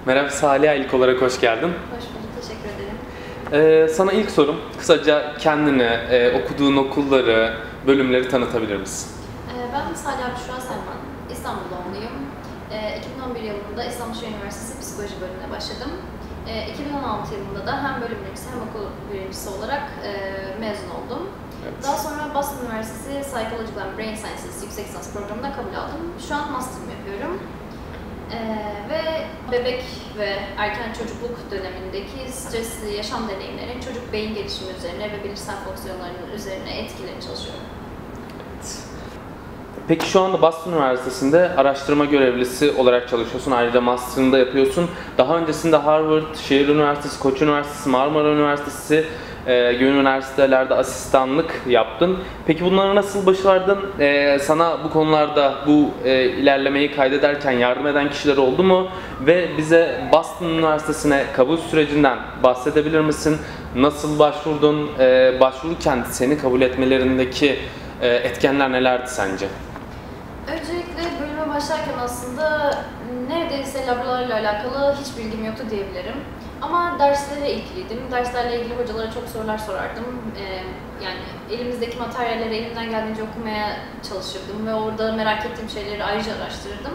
Merhaba Salih, ilk olarak hoş geldin. Hoş bulduk, teşekkür ederim. Sana ilk sorum, kısaca kendini, okuduğun okulları, bölümleri tanıtabilir misin? Ben Salih Abdüşşah Selman, İstanbul doğumluyum. 2011 yılında İstanbul Şehir Üniversitesi Psikoloji bölümüne başladım. 2016 yılında da hem bölüm birincisi hem okul birincisi olarak mezun oldum. Evet. Daha sonra Boston Üniversitesi Psychological and Brain Sciences yüksek lisans programına kabul aldım. Şu an master'ımı yapıyorum. Ve bebek ve erken çocukluk dönemindeki stresli yaşam deneyimlerinin çocuk beyin gelişimi üzerine ve bilişsel fonksiyonlarının üzerine etkilerini çalışıyorum. Peki şu anda Boston Üniversitesi'nde araştırma görevlisi olarak çalışıyorsun. Ayrıca master'ını da yapıyorsun. Daha öncesinde Harvard, Şehir Üniversitesi, Koç Üniversitesi, Marmara Üniversitesi gibi üniversitelerde asistanlık yaptın. Peki bunları nasıl başardın? Sana bu konularda ilerlemeyi kaydederken yardım eden kişiler oldu mu? Ve bize Boston Üniversitesi'ne kabul sürecinden bahsedebilir misin? Nasıl başvurdun? Başvururken seni kabul etmelerindeki etkenler nelerdi sence? Öncelikle bölüme başlarken aslında neredeyse laborlarla alakalı hiç bilgim yoktu diyebilirim. Ama derslere ilgiliydim. Derslerle ilgili hocalara çok sorular sorardım. Yani elimizdeki materyalleri elimden geldiğince okumaya çalışırdım ve orada merak ettiğim şeyleri ayrıca araştırırdım.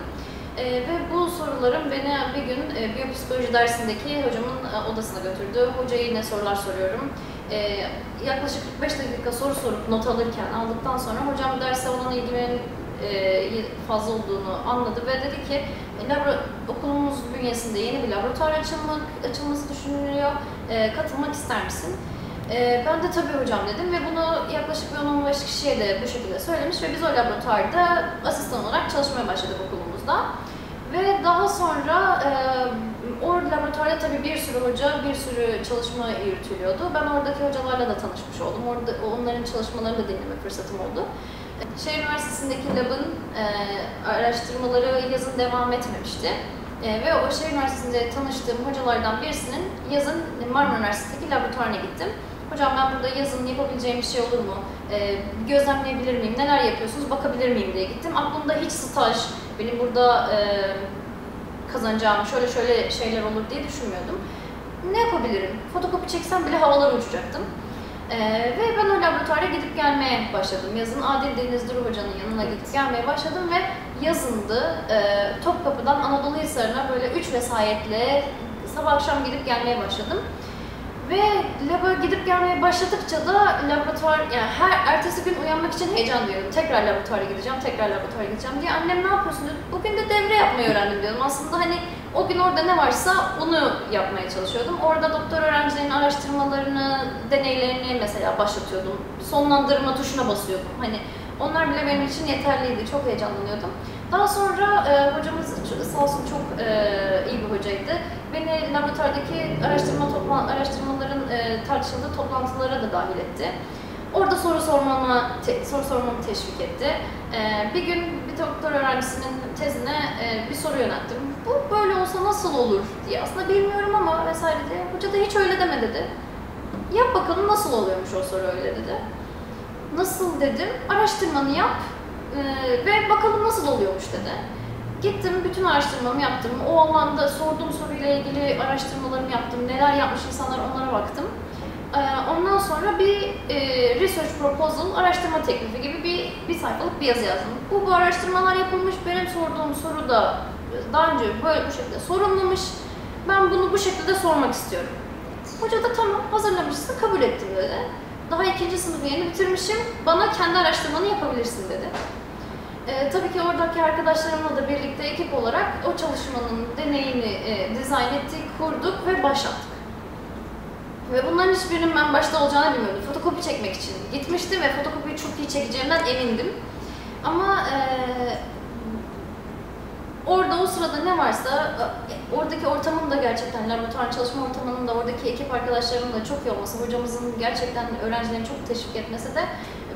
Ve bu sorularım beni bir gün biyopsikoloji dersindeki hocamın odasına götürdü. Hocaya yine sorular soruyorum. Yaklaşık 45 dakika soru sorup not aldıktan sonra hocam derse olan ilgimin fazla olduğunu anladı ve dedi ki okulumuz bünyesinde yeni bir laboratuvar açılması düşünülüyor. Katılmak ister misin? Ben de tabii hocam dedim ve bunu yaklaşık bir 10-15 kişiye de bu şekilde söylemiş ve biz o laboratuvarda asistan olarak çalışmaya başladık okulumuzda. Ve daha sonra o laboratuvarda tabii bir sürü hoca, bir sürü çalışma yürütülüyordu. Ben oradaki hocalarla da tanışmış oldum. Onların çalışmalarını da dinleme fırsatım oldu. Şehir Üniversitesi'ndeki lab'ın araştırmaları yazın devam etmemişti. Ve o Şehir Üniversitesi'nde tanıştığım hocalardan birisinin yazın Marmara Üniversitesi'ndeki laboratuvarına gittim. Hocam ben burada yazın yapabileceğim bir şey olur mu? Gözlemleyebilir miyim? Neler yapıyorsunuz? Bakabilir miyim diye gittim. Aklımda hiç staj, benim burada kazanacağım şöyle şeyler olur diye düşünmüyordum. Ne yapabilirim? Fotokopi çeksem bile havalara uçacaktım. Ve ben o laboratuvara gidip gelmeye başladım. Yazın Adil Deniz Duru Hoca'nın yanına gidip gelmeye başladım ve yazındı Topkapı'dan Anadolu Hisarı'na böyle 3 vesayetle sabah akşam gidip gelmeye başladım. Ve laba gidip gelmeye başladıkça da laboratuvar, yani ertesi gün uyanmak için heyecan duyuyorum. Tekrar laboratuvara gideceğim diye. Annem ne yapıyorsun dedi. Bugün de devre yapmayı öğrendim diyordum. Aslında hani o gün orada ne varsa onu yapmaya çalışıyordum. Orada doktor öğrencilerin araştırmalarını, deneylerini mesela başlatıyordum. Sonlandırma tuşuna basıyordum. Hani onlar bile benim için yeterliydi. Çok heyecanlanıyordum. Daha sonra hocamız sağ olsun çok iyi bir hocaydı. Beni laboratuvardaki araştırmaların tartışıldığı toplantılara da dahil etti. Orada soru sormamı teşvik etti. Bir gün bir doktor öğrencisinin tezine bir soru yönelttim. Bu böyle olsa nasıl olur diye. Aslında bilmiyorum ama vesaire diye. Hoca da hiç öyle deme dedi. Yap bakalım nasıl oluyormuş o soru öyle dedi. Nasıl dedim, araştırmanı yap ve bakalım nasıl oluyormuş dedi. Gittim, bütün araştırmamı yaptım. O alanda sorduğum soruyla ilgili araştırmalarımı yaptım. Neler yapmış insanlar onlara baktım. Ondan sonra bir research proposal, araştırma teklifi gibi bir sayfalık bir yazı yazdım. Bu araştırmalar yapılmış, benim sorduğum soru da daha önce böyle bu şekilde sorulmamış. Ben bunu bu şekilde sormak istiyorum. Hoca da tamam, hazırlamışsın, kabul ettim dedi. Daha 2. sınıfı yeni bitirmişim, bana kendi araştırmanı yapabilirsin dedi. Tabii ki oradaki arkadaşlarımla da birlikte ekip olarak o çalışmanın deneyini dizayn ettik, kurduk ve başlattık. Ve bunların hiçbirinin ben başta olacağını bilmiyordum. Fotokopi çekmek için gitmiştim ve fotokopiyi çok iyi çekeceğimden emindim. Ama orada o sırada ne varsa, oradaki ortamın da gerçekten, laboratuvar çalışma ortamının da oradaki ekip arkadaşlarımın da çok iyi olması, hocamızın gerçekten öğrencilerini çok teşvik etmesi de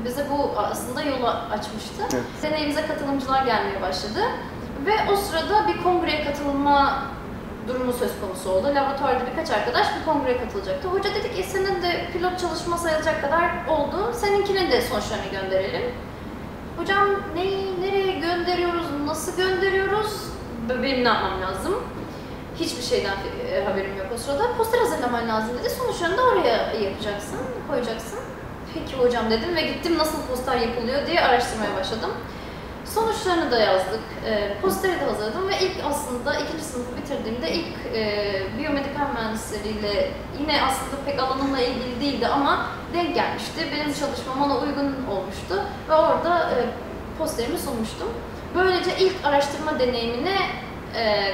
bize bu aslında yolu açmıştı. Evet. Deneyimize katılımcılar gelmeye başladı ve o sırada bir kongreye katılma durumu söz konusu oldu. Laboratuvarda birkaç arkadaş bir kongreye katılacaktı. Hoca dedi ki senin de pilot çalışma sayılacak kadar oldu, seninkinin de sonuçlarını gönderelim. Hocam nereye gönderiyoruz, nasıl gönderiyoruz, benim ne yapmam lazım? Hiçbir şeyden haberim yok o sırada. Poster hazırlaman lazım dedi. Sonuçlarını da oraya yapacaksın, koyacaksın. Peki hocam dedim ve gittim nasıl poster yapılıyor diye araştırmaya başladım. Sonuçlarını da yazdık, posteri de hazırladım ve ilk aslında ikinci sınıfı bitirdiğimde ilk biyomedikal mühendisleriyle yine aslında pek alanımla ilgili değildi ama denk gelmişti. Benim çalışmam ona uygun olmuştu ve orada posterimi sunmuştum. Böylece ilk araştırma deneyimini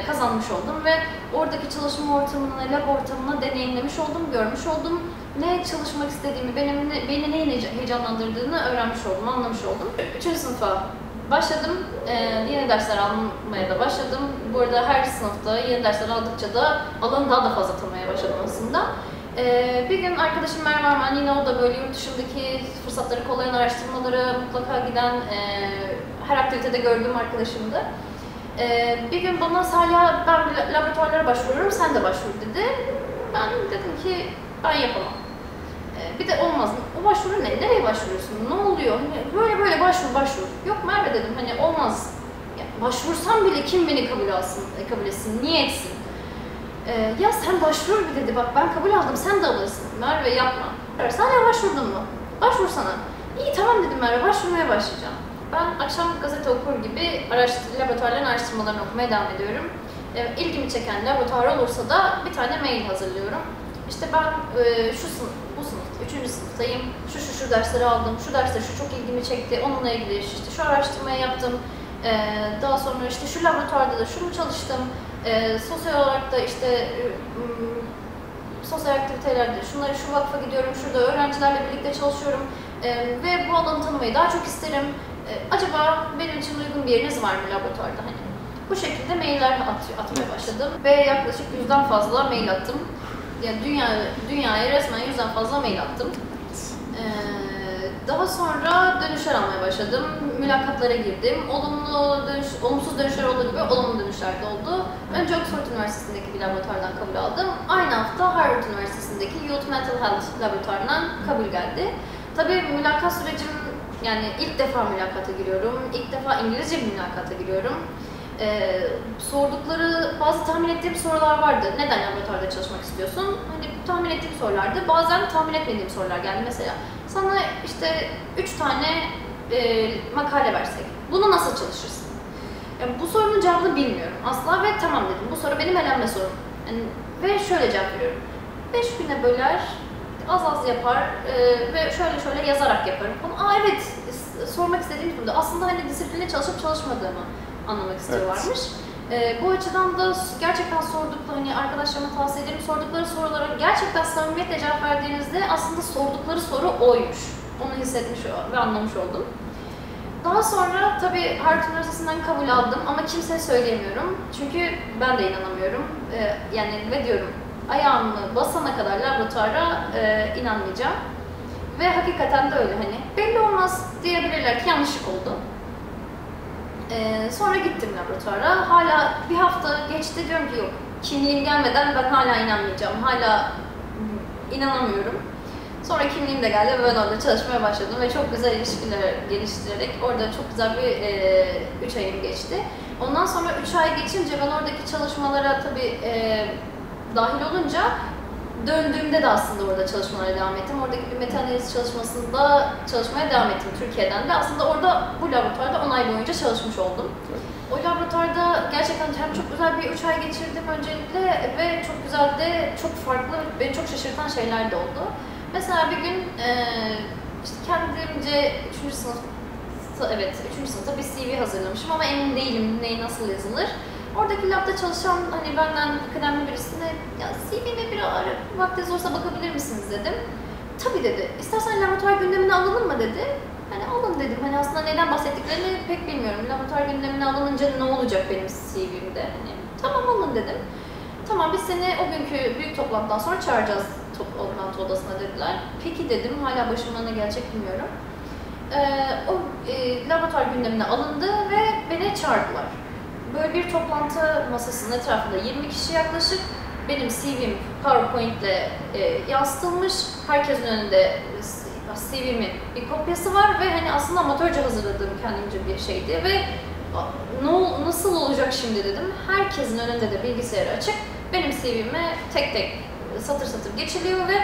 kazanmış oldum ve oradaki çalışma ortamını, lab ortamını deneyimlemiş oldum, görmüş oldum. Ne çalışmak istediğimi, beni neyin heyecanlandırdığını öğrenmiş oldum, anlamış oldum. 3. sınıfa başladım, yeni dersler almaya da başladım. Bu arada her sınıfta yeni dersler aldıkça da alanı daha da fazla tanımaya başladım aslında. Bir gün arkadaşım Merve Arman, yine o da böyle yurt dışındaki fırsatları kollayan araştırmalara mutlaka giden, her aktivitede gördüğüm arkadaşımdı. Bir gün bana Salya, ben laboratuvarlara başvuruyorum, sen de başvur dedi. Ben dedim ki ben yapamam. Bir de olmaz. O başvuru ne? Nereye başvuruyorsun? Ne oluyor? Hani böyle başvur. Yok Merve dedim, hani olmaz. Ya, başvursam bile kim beni kabul etsin, niye etsin? Ya sen başvur bir dedi, bak ben kabul aldım, sen de alırsın. Merve yapma. Sen ya başvurdun mu? Başvursana. İyi tamam dedim Merve, başvurmaya başlayacağım. Ben akşam gazete okur gibi laboratuvarların araştırmalarını okumaya devam ediyorum. İlgimi çeken laboratuvar olursa da bir tane mail hazırlıyorum. İşte ben bu sınıfta, 3. sınıftayım, şu dersleri aldım, şu derste şu çok ilgimi çekti, onunla ilgili işte şu araştırmayı yaptım, daha sonra işte şu laboratuvarda da şunu çalıştım, sosyal olarak da işte sosyal aktivitelerde şu vakfa gidiyorum, şurada öğrencilerle birlikte çalışıyorum ve bu alanı tanımayı daha çok isterim. Acaba benim için uygun bir yeriniz var mı laboratuvarda? Hani bu şekilde mailler atmaya başladım ve yaklaşık 100'den fazla mail attım. Yani dünyaya resmen 100'den fazla mail attım. Daha sonra dönüşler almaya başladım. Mülakatlara girdim. Olumsuz dönüşler olduğu gibi olumlu dönüşler de oldu. Önce Oxford Üniversitesi'ndeki bir laboratuvardan kabul aldım. Aynı hafta Harvard Üniversitesi'ndeki Youth Mental Health laboratuvarından kabul geldi. Tabii mülakat sürecim, yani ilk defa mülakata giriyorum. İlk defa İngilizce bir mülakata giriyorum. Sordukları bazı tahmin ettiğim sorular vardı. Neden laboratuvarda çalışmak istiyorsun? Hani tahmin ettiğim sorulardı. Bazen tahmin etmediğim sorular geldi. Mesela sana işte 3 tane makale versek, bunu nasıl çalışırsın? Yani bu sorunun cevabını bilmiyorum asla ve tamam dedim. Bu soru benim elenme sorum. Yani, ve şöyle cevap veriyorum. 5 güne böler, az yapar ve şöyle yazarak yaparım falan. Evet, sormak istediğim soru. Aslında hani disipline çalışıp çalışmadığımı anlamak istiyorlarmış. Evet. Bu açıdan da gerçekten hani arkadaşlarıma tavsiye ederim, sordukları sorulara gerçekten samimiyetle cevap verdiğinizde aslında sordukları soru oymuş. Onu hissetmiş ve anlamış oldum. Daha sonra tabii Harvard Üniversitesi'nden kabul aldım ama kimseye söyleyemiyorum. Çünkü ben de inanamıyorum. Yani ve diyorum, ayağımı basana kadar laboratuvara inanmayacağım. Ve hakikaten de öyle, hani belli olmaz diyebilirler ki yanlışlık oldu. Sonra gittim laboratuvara. Hala bir hafta geçti, diyorum ki yok, kimliğim gelmeden ben hala inanmayacağım. Hala inanamıyorum. Sonra kimliğim de geldi ve ben orada çalışmaya başladım ve çok güzel ilişkiler geliştirerek orada çok güzel bir 3 ayım geçti. Ondan sonra 3 ay geçince ben oradaki çalışmalara tabii dahil olunca döndüğümde de aslında orada çalışmalara devam ettim. Oradaki bir meta-analiz çalışmasında çalışmaya devam ettim Türkiye'den de. Aslında orada bu laboratuvarda 10 ay boyunca çalışmış oldum. O laboratuvarda gerçekten hem çok güzel bir 3 ay geçirdim öncelikle ve çok güzel de çok farklı, beni çok şaşırtan şeyler de oldu. Mesela bir gün işte kendimce 3. sınıfta bir CV hazırlamışım ama emin değilim neyi nasıl yazılır. Oradaki labda çalışan hani benden kıdemli birisine ya CV'me bir ara vaktiniz olsa bakabilir misiniz dedim. Tabii dedi. İstersen laboratuvar gündemine alınır mı dedi. Hani alın dedim. Hani aslında neden bahsettiklerini pek bilmiyorum. Laboratuvar gündemine alınınca ne olacak benim CV'mde? Hani tamam alın dedim. Tamam biz seni o günkü büyük toplantıdan sonra çağıracağız toplantı odasına dediler. Peki dedim. Hala başıma ne gelecek bilmiyorum. Laboratuvar gündemine alındı ve beni çağırdılar. Böyle bir toplantı masasının etrafında 20 kişi yaklaşık. Benim CV'm PowerPoint'le yansıtılmış. Herkesin önünde CV'min bir kopyası var ve hani aslında amatörce hazırladığım kendimce bir şeydi ve nasıl olacak şimdi dedim. Herkesin önünde de bilgisayarı açık benim CV'me tek tek satır satır geçiliyor ve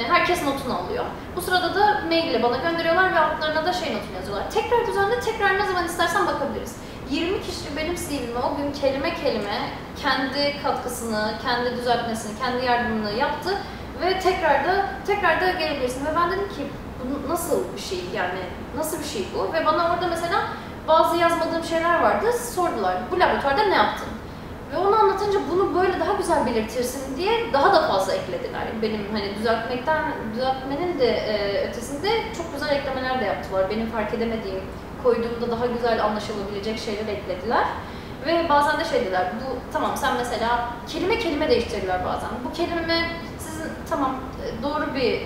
herkes notunu alıyor. Bu sırada da mail ile bana gönderiyorlar ve altlarına da notunu yazıyorlar. Tekrar düzenle, tekrar ne zaman istersen bakabiliriz. 20 kişi benim CV'me o gün kelime kelime kendi katkısını, kendi düzeltmesini, kendi yardımını yaptı ve tekrar da gelebilirsin. Ve ben dedim ki bu nasıl bir şey, yani nasıl bir şey bu? Ve bana orada mesela bazı yazmadığım şeyler vardı, sordular. Bu laboratuvarda ne yaptın? Ve onu anlatınca bunu böyle daha güzel belirtirsin diye daha da fazla eklediler. Benim hani düzeltmenin de ötesinde çok güzel eklemeler de yaptılar. Benim fark edemediğim, koyduğumda daha güzel anlaşılabilecek şeyler eklediler. Ve bazen de dediler, bu tamam sen mesela kelime kelime değiştirdiler bazen. Bu kelime sizin tamam doğru bir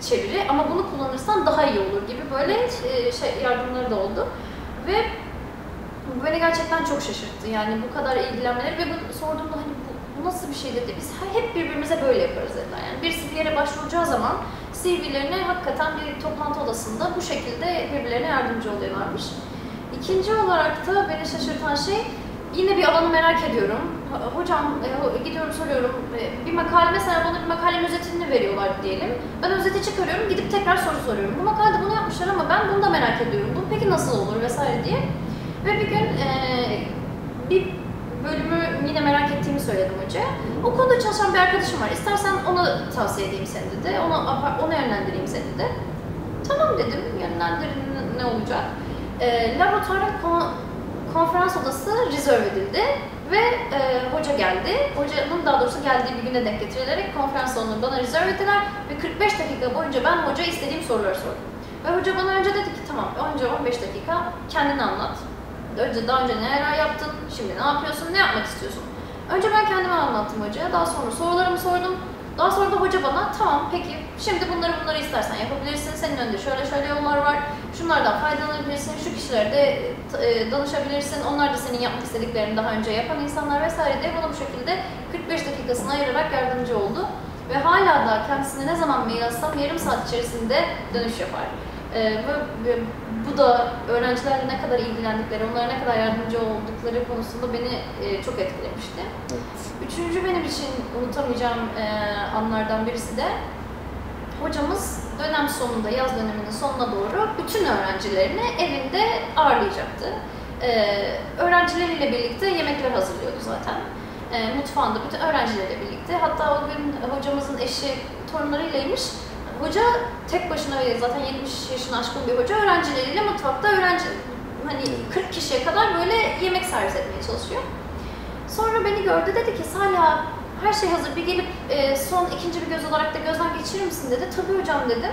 çeviri ama bunu kullanırsan daha iyi olur gibi böyle yardımları da oldu. Ve bu beni gerçekten çok şaşırttı. Yani bu kadar ilgilenmeleri ve sorduğumda hani bu nasıl bir şey dedi. Biz hep birbirimize böyle yaparız dediler. Yani birisi bir yere başvuracağı zaman CV'lerine hakikaten bir toplantı odasında bu şekilde birbirlerine yardımcı oluyorlarmış. İkinci olarak da beni şaşırtan şey, yine bir alanı merak ediyorum. Hocam gidiyorum soruyorum, bir makale mesela bana bir makalenin özetini veriyorlar diyelim. Ben özeti çıkarıyorum, gidip tekrar soru soruyorum. Bu makalede bunu yapmışlar ama ben bunu da merak ediyorum. Bu peki nasıl olur vesaire diye. Ve bir gün bir bölümü yine merak ettiğimi söyledim hocaya. O konuda çalışan bir arkadaşım var. İstersen ona tavsiye edeyim seni dedi. Ona yönlendireyim seni dedi. Tamam dedim. Yönlendirin ne olacak? Laboratuvarın konferans odası rezerv edildi ve hoca geldi. Hocanın daha doğrusu geldiği bir güne denk getirilerek konferans salonunu bana rezerv ettiler ve 45 dakika boyunca ben hocaya istediğim soruları sordum. Ve hoca bana önce dedi ki tamam önce 15 dakika kendini anlat. Daha önce neler yaptın, şimdi ne yapıyorsun, ne yapmak istiyorsun? Önce ben kendimi anlattım hocaya, daha sonra sorularımı sordum. Daha sonra da hoca bana tamam peki şimdi bunları istersen yapabilirsin, senin önünde şöyle yollar var, şunlardan faydalanabilirsin, şu kişilere de danışabilirsin, onlar da senin yapmak istediklerini daha önce yapan insanlar vesaire diye bana bu şekilde 45 dakikasını ayırarak yardımcı oldu. Ve hala da kendisine ne zaman mail atsam yarım saat içerisinde dönüş yapar. Ve bu da öğrencilerle ne kadar ilgilendikleri, onlara ne kadar yardımcı oldukları konusunda beni çok etkilemişti. Evet. Üçüncü benim için unutamayacağım anlardan birisi de hocamız dönem sonunda, yaz döneminin sonuna doğru bütün öğrencilerini evinde ağırlayacaktı. Öğrencileriyle birlikte yemekler hazırlıyordu zaten. Mutfağında bütün öğrencileriyle birlikte. Hatta o gün hocamızın eşi torunlarıylaymış. Hoca tek başına zaten 70 yaşını aşkın bir hoca öğrencileriyle mutfakta hani 40 kişiye kadar böyle yemek servis etmeye çalışıyor. Sonra beni gördü dedi ki Salih her şey hazır bir gelip son ikinci bir göz olarak da gözden geçirir misin dedi. Tabii hocam dedim.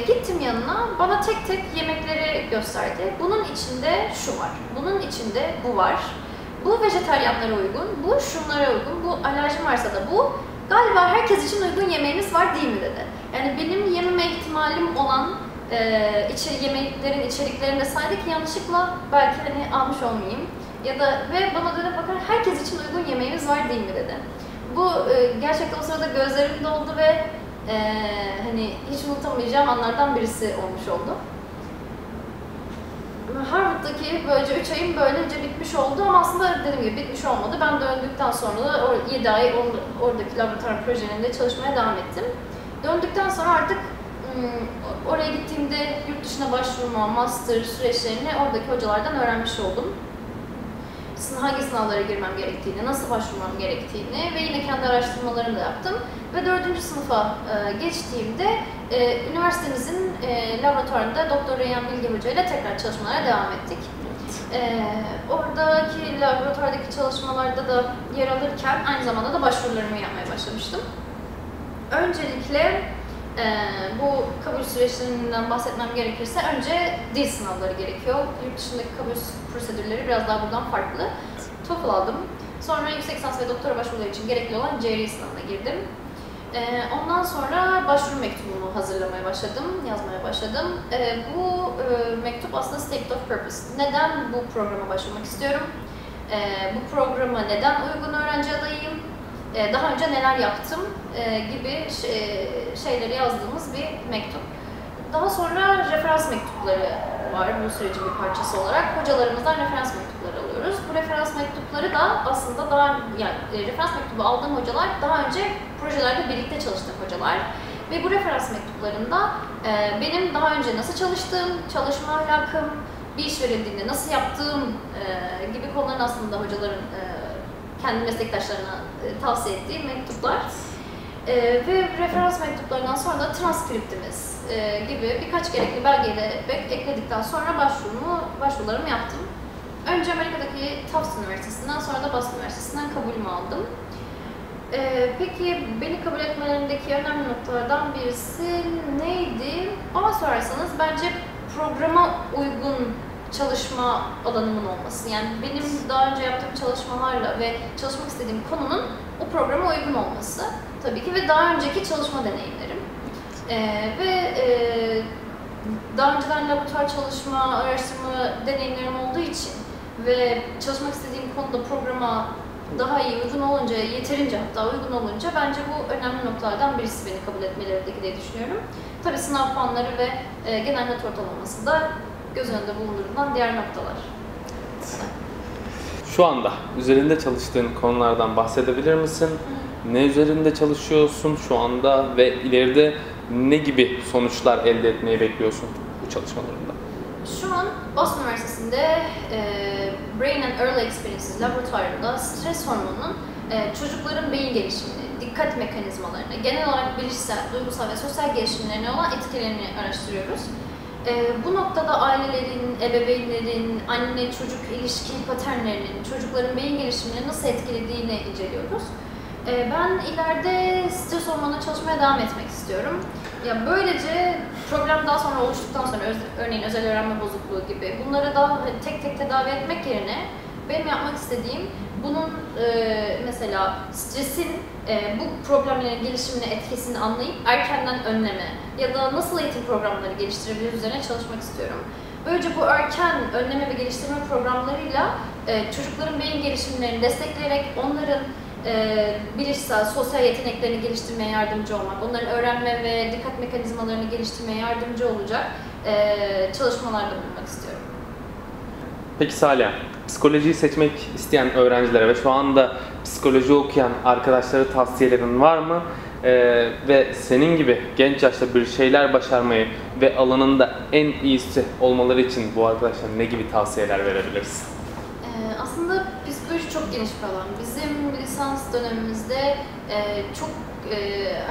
Gittim yanına bana tek tek yemekleri gösterdi. Bunun içinde şu var, bunun içinde bu var. Bu vejetaryenlere uygun, bu şunlara uygun, bu alerjim varsa da bu. Galiba herkes için uygun yemeğiniz var değil mi dedi. Yani benim yememe ihtimalim olan yemeklerin içeriklerini de saydı ki yanlışlıkla belki hani almış olmayayım. Ya da ve bana dönüp bakar herkes için uygun yemeğimiz var değil mi dedi. Bu gerçekten o sırada gözlerim doldu ve hani hiç unutamayacağım anlardan birisi olmuş oldu. Harvard'daki böylece 3 ayım böylece bitmiş oldu ama aslında dediğim gibi bitmiş olmadı. Ben döndükten sonra da 7 ay oradaki laboratuvar projelerinde çalışmaya devam ettim. Döndükten sonra artık oraya gittiğimde yurt dışına başvurma, master süreçlerini oradaki hocalardan öğrenmiş oldum. Hangi sınavlara girmem gerektiğini, nasıl başvurmam gerektiğini ve yine kendi araştırmalarımı da yaptım. Ve 4. sınıfa geçtiğimde üniversitemizin laboratuvarında Dr. Reyhan Bilge Hoca ile tekrar çalışmalara devam ettik. Oradaki laboratuvardaki çalışmalarda da yer alırken aynı zamanda da başvurularımı yapmaya başlamıştım. Öncelikle bu kabul süreçlerinden bahsetmem gerekirse önce dil sınavları gerekiyor. Yurt dışındaki kabul prosedürleri biraz daha buradan farklı. TOEFL aldım. Sonra yüksek lisans ve doktora başvuruları için gerekli olan GRE sınavına girdim. Ondan sonra başvuru mektubumu hazırlamaya başladım, yazmaya başladım. Bu mektup aslında Statement of Purpose. Neden bu programa başvurmak istiyorum? Bu programa neden uygun öğrenci adayıyım? Daha önce neler yaptım gibi şeyleri yazdığımız bir mektup. Daha sonra referans mektupları var bu sürecin bir parçası olarak. Hocalarımızdan referans mektupları alıyoruz. Bu referans referans mektupları da aslında referans mektubu aldığım hocalar daha önce projelerde birlikte çalıştığım hocalar. Ve bu referans mektuplarında benim daha önce nasıl çalıştığım, çalışma ahlakım, bir iş verildiğinde nasıl yaptığım gibi konuların aslında hocaların kendi meslektaşlarına tavsiye ettiği mektuplar. Ve referans mektuplarından sonra da transkriptimiz gibi birkaç gerekli belgeyi de ekledikten sonra başvurularımı yaptım. Önce Amerika'daki Tufts Üniversitesi'nden, sonra da Boston Üniversitesi'nden kabulümü aldım. Peki beni kabul etmelerindeki önemli noktalardan birisi neydi? Bana sorarsanız bence programa uygun çalışma alanımın olması. Yani benim daha önce yaptığım çalışmalarla ve çalışmak istediğim konunun o programa uygun olması tabii ki ve daha önceki çalışma deneyimlerim. Daha önceden laboratuvar çalışma, araştırma deneyimlerim olduğu için ve çalışmak istediğim konuda programa daha iyi uygun olunca, yeterince hatta uygun olunca bence bu önemli noktalardan birisi beni kabul etmelerindeki diye düşünüyorum. Tabii sınav puanları ve genel not ortalaması da göz önünde bulundurulan diğer noktalar. Şu anda üzerinde çalıştığın konulardan bahsedebilir misin? Ne üzerinde çalışıyorsun şu anda ve ileride ne gibi sonuçlar elde etmeyi bekliyorsun bu çalışmalarında? Şu an Boston Üniversitesi'nde Brain and Early Experiences laboratuvarında stres hormonunun çocukların beyin gelişimini, dikkat mekanizmalarını, genel olarak bilişsel, duygusal ve sosyal gelişimlerine olan etkilerini araştırıyoruz. Bu noktada ailelerin, ebeveynlerin, anne-çocuk ilişki paternlerinin, çocukların beyin gelişimini nasıl etkilediğini inceliyoruz. Ben ileride stres hormonuna çalışmaya devam etmek istiyorum. Ya böylece problem daha sonra oluştuktan sonra örneğin özel öğrenme bozukluğu gibi bunları daha tek tek tedavi etmek yerine benim yapmak istediğim bunun mesela stresin bu problemlerin gelişimine etkisini anlayıp erkenden önleme ya da nasıl eğitim programları geliştirebiliriz üzerine çalışmak istiyorum. Böylece bu erken önleme ve geliştirme programlarıyla çocukların beyin gelişimlerini destekleyerek onların bilişsel, sosyal yeteneklerini geliştirmeye yardımcı olmak, onların öğrenme ve dikkat mekanizmalarını geliştirmeye yardımcı olacak çalışmalarda bulunmak istiyorum. Peki Salih, psikolojiyi seçmek isteyen öğrencilere ve şu anda psikoloji okuyan arkadaşlara tavsiyelerin var mı? Ve senin gibi genç yaşta bir şeyler başarmayı ve alanında en iyisi olmaları için bu arkadaşlara ne gibi tavsiyeler verebilirsin? Aslında psikoloji çok geniş bir alan. Bizim lisans dönemimizde çok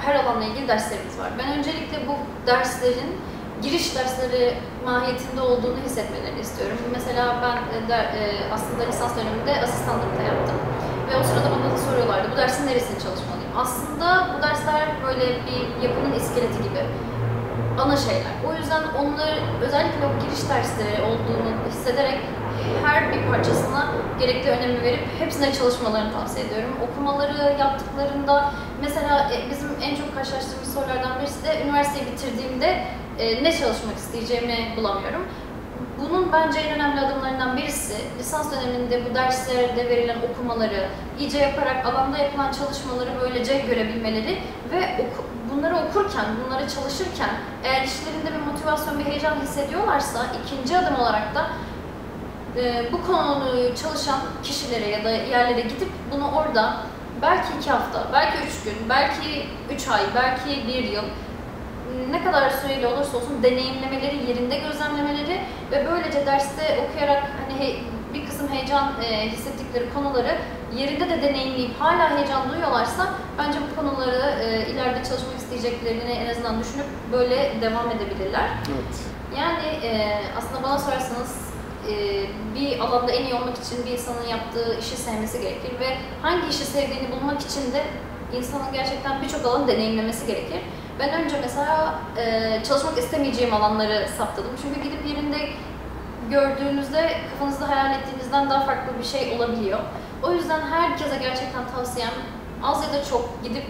her alanla ilgili derslerimiz var. Ben öncelikle bu derslerin giriş dersleri mahiyetinde olduğunu hissetmelerini istiyorum. Mesela ben aslında lisans döneminde asistanlık da yaptım. Ve o sırada bana da soruyorlardı, bu dersin neresini çalışmalıyım? Aslında bu dersler böyle bir yapının iskeleti gibi ana şeyler. O yüzden onları özellikle o giriş dersleri olduğunu hissederek her bir parçasına gerekli önemi verip hepsine çalışmalarını tavsiye ediyorum. Okumaları yaptıklarında mesela bizim en çok karşılaştığımız sorulardan birisi de üniversiteyi bitirdiğimde ne çalışmak isteyeceğimi bulamıyorum. Bunun bence en önemli adımlarından birisi lisans döneminde bu derslerde verilen okumaları iyice yaparak alanda yapılan çalışmaları böylece görebilmeleri ve bunları okurken, bunları çalışırken eğer işlerinde bir motivasyon, bir heyecan hissediyorlarsa ikinci adım olarak da bu konuyu çalışan kişilere ya da yerlere gidip bunu orada belki 2 hafta, belki 3 gün, belki 3 ay, belki 1 yıl ne kadar süreli olursa olsun deneyimlemeleri, yerinde gözlemlemeleri ve böylece derste okuyarak hani bir kısım heyecan hissettikleri konuları yerinde de deneyimleyip hala heyecan duyuyorlarsa bence bu konuları ileride çalışmak isteyeceklerini en azından düşünüp böyle devam edebilirler. Evet. Yani aslında bana sorarsanız bir alanda en iyi olmak için bir insanın yaptığı işi sevmesi gerekir ve hangi işi sevdiğini bulmak için de insanın gerçekten birçok alanı deneyimlemesi gerekir. Ben önce mesela çalışmak istemeyeceğim alanları saptadım. Çünkü gidip yerinde gördüğünüzde kafanızda hayal ettiğinizden daha farklı bir şey olabiliyor. O yüzden herkese gerçekten tavsiyem az ya da çok gidip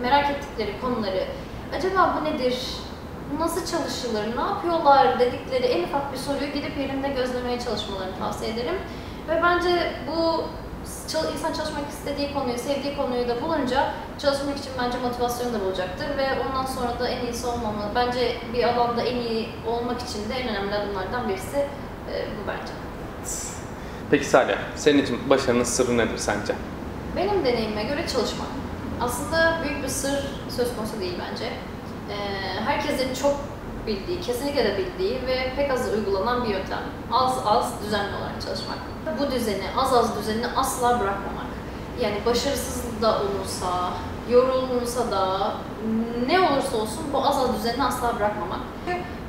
merak ettikleri konuları acaba bu nedir, nasıl çalışılır, ne yapıyorlar dedikleri en ufak bir soruyu gidip yerinde gözlemeye çalışmalarını tavsiye ederim. Ve bence bu insan çalışmak istediği konuyu, sevdiği konuyu da bulunca çalışmak için bence motivasyonu da bulacaktır ve ondan sonra da en iyisi olmamalı. Bence bir alanda en iyi olmak için de en önemli adımlardan birisi bu bence. Peki Salih, senin için başarının sırrı nedir sence? Benim deneyimime göre çalışmak. Aslında büyük bir sır söz konusu değil bence. Herkesin çok bildiği, kesinlikle de bildiği ve pek az uygulanan bir yöntem. Az az düzenli olarak çalışmak. Bu düzeni, az az düzenini asla bırakmamak. Yani başarısız da olursa, yorulursa da, ne olursa olsun bu az az düzenini asla bırakmamak.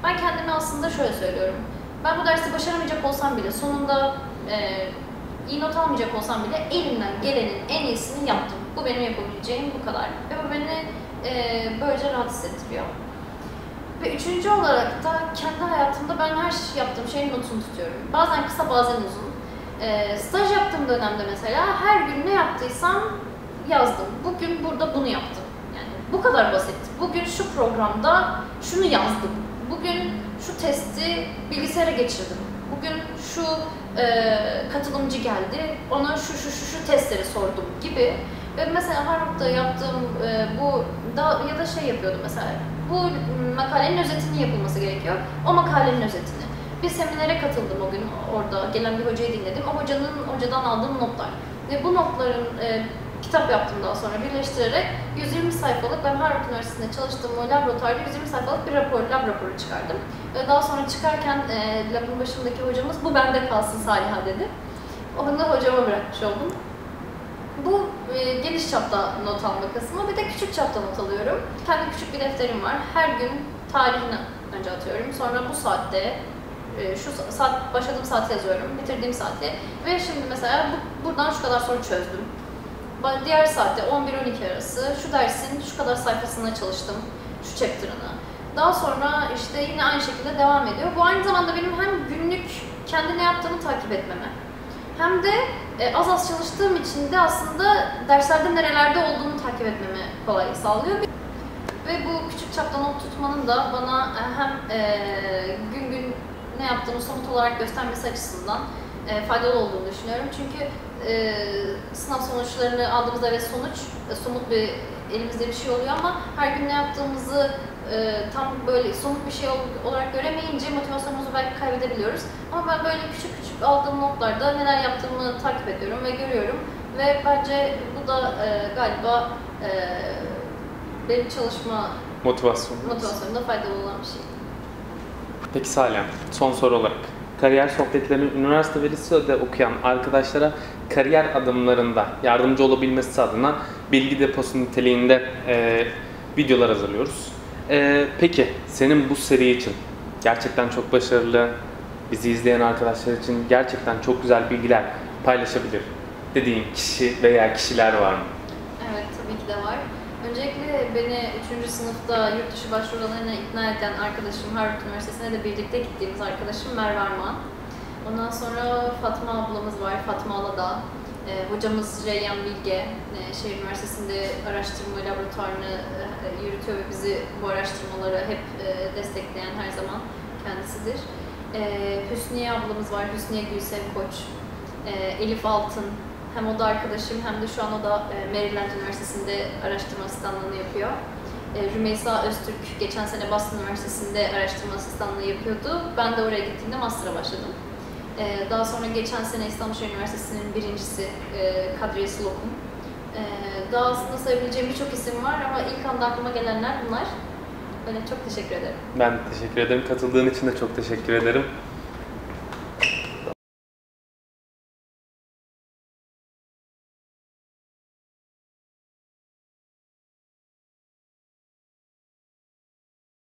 Ben kendime aslında şöyle söylüyorum. Ben bu dersi başaramayacak olsam bile, sonunda iyi not almayacak olsam bile elimden gelenin en iyisini yaptım. Bu benim yapabileceğim bu kadar. Ve bu beni böylece rahat hissettiriyor. Ve üçüncü olarak da kendi hayatımda ben her yaptığım şeyin notunu tutuyorum. Bazen kısa, bazen uzun. Staj yaptığım dönemde mesela her gün ne yaptıysam yazdım. Bugün burada bunu yaptım. Yani bu kadar basit. Bugün şu programda şunu yazdım. Bugün şu testi bilgisayara geçirdim. Bugün şu katılımcı geldi, ona şu testleri sordum gibi. Ve mesela Harvard'da yaptığım bu da ya da şey yapıyordum mesela. Bu makalenin özetinin yapılması gerekiyor. O makalenin özetini. Bir seminere katıldım o gün, orada gelen bir hocayı dinledim. O hocadan aldığım notlar. Ve bu notların kitap yaptım daha sonra birleştirerek 120 sayfalık, ben Harvard Üniversitesi'nde çalıştığım o laboratuvarda 120 sayfalık bir lab raporu çıkardım. Daha sonra çıkarken labın başındaki hocamız bu bende kalsın Saliha dedi. Onu da hocama bırakmış oldum. Bu geniş çapta not alma kısmı. Bir de küçük çapta not alıyorum. Kendi küçük bir defterim var. Her gün tarihini önce atıyorum. Sonra bu saatte, şu saat, başladığım saati yazıyorum, bitirdiğim saati. Ve şimdi mesela buradan şu kadar soru çözdüm. Diğer saatte 11-12 arası şu dersin şu kadar sayfasına çalıştım, şu chapter'ını. Daha sonra işte yine aynı şekilde devam ediyor. Bu aynı zamanda benim hem günlük kendi ne yaptığımı takip etmeme, hem de az az çalıştığım için de aslında derslerde nerelerde olduğunu takip etmeme kolaylık sağlıyor. Ve bu küçük çapta not tutmanın da bana hem gün gün ne yaptığımı somut olarak göstermesi açısından faydalı olduğunu düşünüyorum. Çünkü sınav sonuçlarını aldığımızda evet somut bir elimizde bir şey oluyor ama her gün ne yaptığımızı tam böyle somut bir şey olarak göremeyince motivasyonumuzu belki kaybedebiliyoruz. Ama ben böyle küçük küçük aldığım notlarda neler yaptığımı takip ediyorum ve görüyorum. Ve bence bu da galiba benim çalışma motivasyonumda faydalı olan bir şey. Peki Salih, son soru olarak. Kariyer sohbetlerini üniversite ve lisede okuyan arkadaşlara kariyer adımlarında yardımcı olabilmesi adına bilgi deposu niteliğinde videolar hazırlıyoruz. Peki senin bu seri için gerçekten çok başarılı, bizi izleyen arkadaşlar için gerçekten çok güzel bilgiler paylaşabilir dediğin kişi veya kişiler var mı? Evet, tabii ki de var. Öncelikle beni 3. sınıfta yurt dışı başvurularına ikna eden arkadaşım, Harvard Üniversitesi'ne de birlikte gittiğimiz arkadaşım Merve Armağan. Ondan sonra Fatma ablamız var, Fatma Aladağ. Hocamız Reyyan Bilge, Şehir Üniversitesi'nde araştırma laboratuvarını yürütüyor ve bizi bu araştırmaları hep destekleyen her zaman kendisidir. Hüsniye ablamız var, Hüsniye Gülsev Koç. Elif Altın, hem o da arkadaşım hem de şu an o da Maryland Üniversitesi'nde araştırma asistanlığını yapıyor. Rümeysa Öztürk geçen sene Boston Üniversitesi'nde araştırma asistanlığı yapıyordu. Ben de oraya gittiğimde master'a başladım. Daha sonra geçen sene İstanbul Şehir Üniversitesi'nin birincisi Kadriye Slokum. Daha aslında sayabileceğim birçok isim var ama ilk anda aklıma gelenler bunlar. Ben çok teşekkür ederim. Ben teşekkür ederim. Katıldığın için de çok teşekkür ederim.